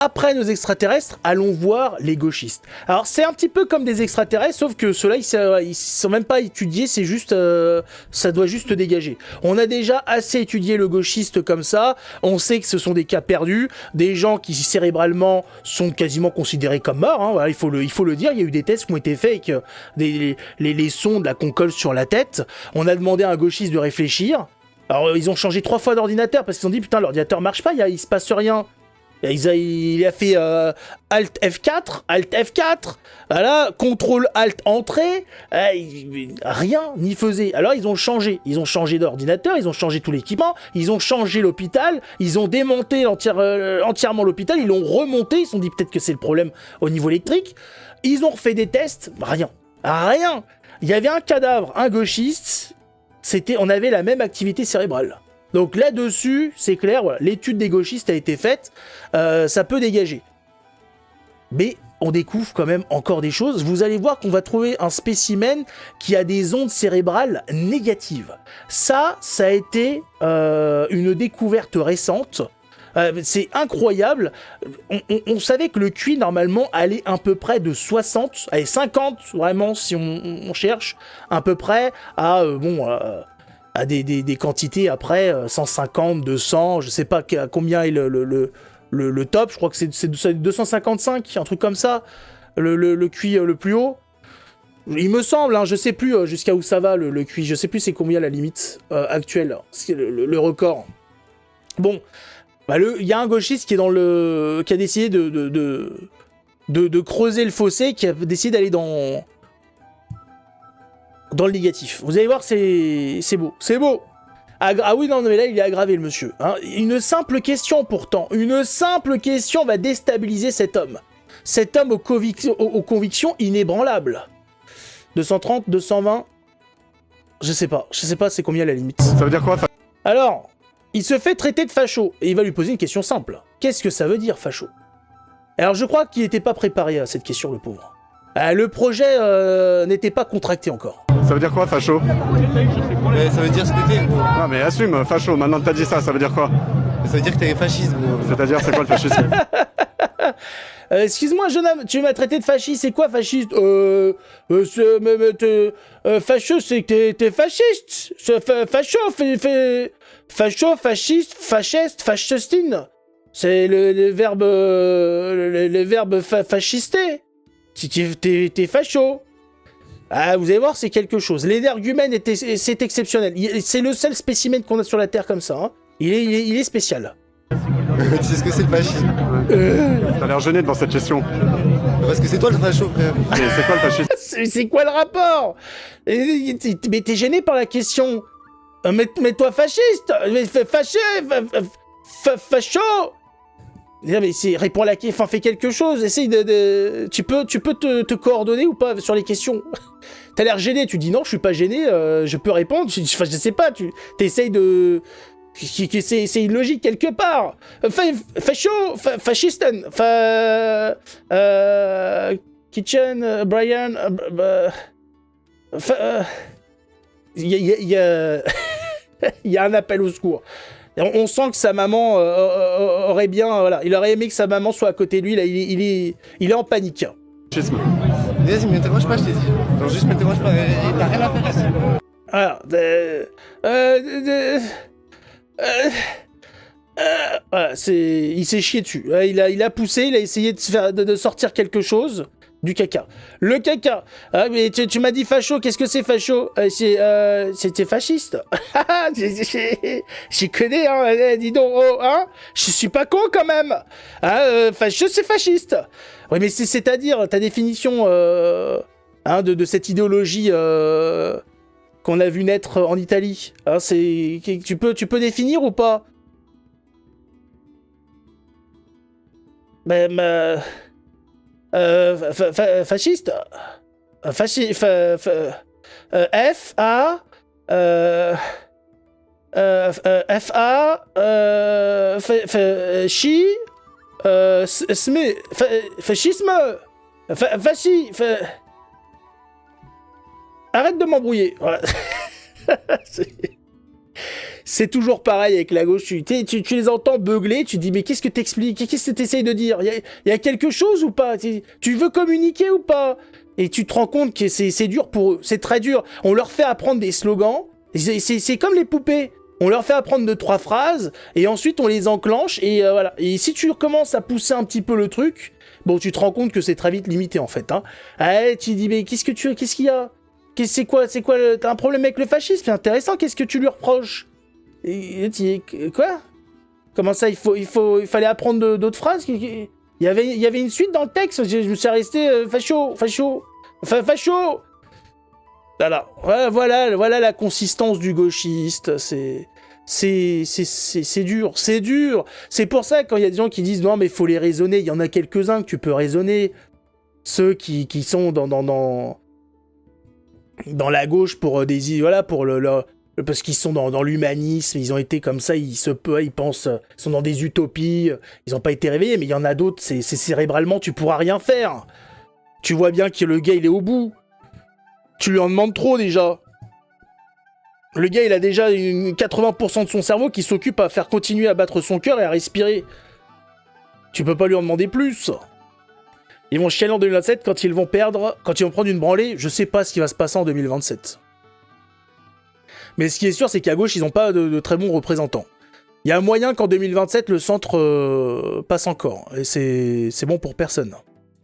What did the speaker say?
après nos extraterrestres, allons voir les gauchistes. Alors c'est un petit peu comme des extraterrestres, sauf que ceux-là ils sont même pas étudiés, c'est juste ça doit juste dégager. On a déjà assez étudié le gauchiste comme ça, on sait que ce sont des cas perdus, des gens qui cérébralement sont quasiment considérés comme morts, hein, voilà, il faut le dire, il y a eu des tests qui ont été faits avec les sondes là, qu'on colle sur la tête. On a demandé à un gauchiste de réfléchir. Alors ils ont changé 3 fois d'ordinateur parce qu'ils ont dit putain l'ordinateur marche pas, il se passe rien. Il a fait Alt F4, Alt F4, voilà, Contrôle Alt Entrée, rien n'y faisait. Alors ils ont changé d'ordinateur, ils ont changé tout l'équipement, ils ont changé l'hôpital, ils ont démonté entièrement l'hôpital, ils l'ont remonté, ils se sont dit peut-être que c'est le problème au niveau électrique. Ils ont refait des tests, rien. Il y avait un cadavre, un gauchiste, on avait la même activité cérébrale. Donc là-dessus, c'est clair, voilà, l'étude des gauchistes a été faite, ça peut dégager. Mais on découvre quand même encore des choses. Vous allez voir qu'on va trouver un spécimen qui a des ondes cérébrales négatives. Ça a été une découverte récente. C'est incroyable. On savait que le QI, normalement, allait à peu près de 60, allez, 50, vraiment, si on cherche, à peu près à des quantités après 150, 200, je sais pas à combien est le top, je crois que c'est 255, un truc comme ça, le QI le plus haut. Il me semble, hein, je sais plus jusqu'à où ça va le QI, je sais plus c'est combien la limite actuelle, c'est le record. Bon, il y a un gauchiste qui a décidé de creuser le fossé, qui a décidé d'aller dans le négatif. Vous allez voir, c'est beau. C'est beau. Ah oui, non, mais là, il est aggravé, le monsieur. Hein. Une simple question, pourtant. Une simple question va déstabiliser cet homme. Cet homme aux convictions inébranlables. 230, 220... Je sais pas c'est combien la limite. Ça veut dire quoi? Alors, il se fait traiter de facho. Et il va lui poser une question simple. Qu'est-ce que ça veut dire, facho? Alors, je crois qu'il n'était pas préparé à cette question, le pauvre. Le projet n'était pas contracté encore. Ça veut dire quoi, facho? Ça veut dire ce que t'es. Non mais assume, facho, maintenant que t'as dit ça veut dire quoi? Ça veut dire que t'es fasciste, gros. C'est-à-dire, c'est quoi le fascisme? Excuse-moi, jeune homme, tu m'as traité de fasciste, c'est quoi fasciste? Facho, c'est que t'es fasciste. Facho, fasciste, fascistine. C'est le verbe fascister. T'es facho. Ah, vous allez voir, c'est quelque chose. L'énergumène, c'est exceptionnel. C'est le seul spécimen qu'on a sur la Terre comme ça. Hein. Il est spécial. Tu sais ce que c'est le fascisme? T'as l'air gêné devant cette question. Parce que c'est toi le facho, frère. C'est quoi le fascisme? C'est quoi le rapport? Mais t'es gêné par la question. Mais toi fasciste, facho. Mais réponds à la question, fais quelque chose, essaye tu peux te coordonner ou pas sur les questions? T'as l'air gêné, tu dis non, je suis pas gêné, je peux répondre, je sais pas, t'essayes de... C'est illogique quelque part. Facho, fascisten, Kitchen, Brian, il y a un appel au secours. On sent que sa maman aurait bien... Voilà, il aurait aimé que sa maman soit à côté de lui. Là, il est en panique. Vas-y, m'interroge pas, je t'ai dit. Non, juste m'interroge pas. T'as rien à faire ici. Alors, voilà, il s'est chié dessus. Il a poussé, il a essayé de sortir quelque chose. Du caca. Le caca. Ah, mais tu m'as dit facho, qu'est-ce que c'est facho? C'était fasciste. J'y connais, hein, dis donc, oh, hein. Je suis pas con quand même. Facho, c'est fasciste. Oui, mais c'est-à-dire, ta définition de cette idéologie qu'on a vu naître en Italie, hein, tu peux définir ou pas? Fasciste. F-A... F-A... Chi... Fascisme... Arrête de m'embrouiller. Voilà. c'est toujours pareil avec la gauche. Tu les entends beugler, tu te dis mais qu'est-ce que t'expliques? Qu'est-ce que t'essayes de dire? Il y a quelque chose ou pas? Tu veux communiquer ou pas? Et tu te rends compte que c'est dur pour eux. C'est très dur. On leur fait apprendre des slogans. C'est comme les poupées. On leur fait apprendre 2-3 phrases et ensuite on les enclenche et voilà. Et si tu commences à pousser un petit peu le truc, bon, tu te rends compte que c'est très vite limité en fait. Hein. Ah, tu dis mais qu'est-ce qu'il y a? C'est quoi? T'as un problème avec le fascisme? C'est intéressant. Qu'est-ce que tu lui reproches? Quoi? Comment ça? Il fallait apprendre d'autres phrases? Il y avait une suite dans le texte. Je me suis resté facho. Voilà la consistance du gauchiste. C'est dur. C'est pour ça quand il y a des gens qui disent non mais il faut les raisonner. Il y en a quelques-uns que tu peux raisonner. Ceux qui sont dans la gauche pour parce qu'ils sont dans l'humanisme, ils ont été comme ça, ils pensent, ils sont dans des utopies, ils n'ont pas été réveillés, mais il y en a d'autres, c'est cérébralement, tu pourras rien faire. Tu vois bien que le gars, il est au bout. Tu lui en demandes trop, déjà. Le gars, il a déjà 80% de son cerveau qui s'occupe à faire continuer à battre son cœur et à respirer. Tu peux pas lui en demander plus. Ils vont chialer en 2027 quand ils vont prendre une branlée, je sais pas ce qui va se passer en 2027. Mais ce qui est sûr, c'est qu'à gauche, ils n'ont pas de très bons représentants. Il y a un moyen qu'en 2027, le centre passe encore. Et c'est bon pour personne.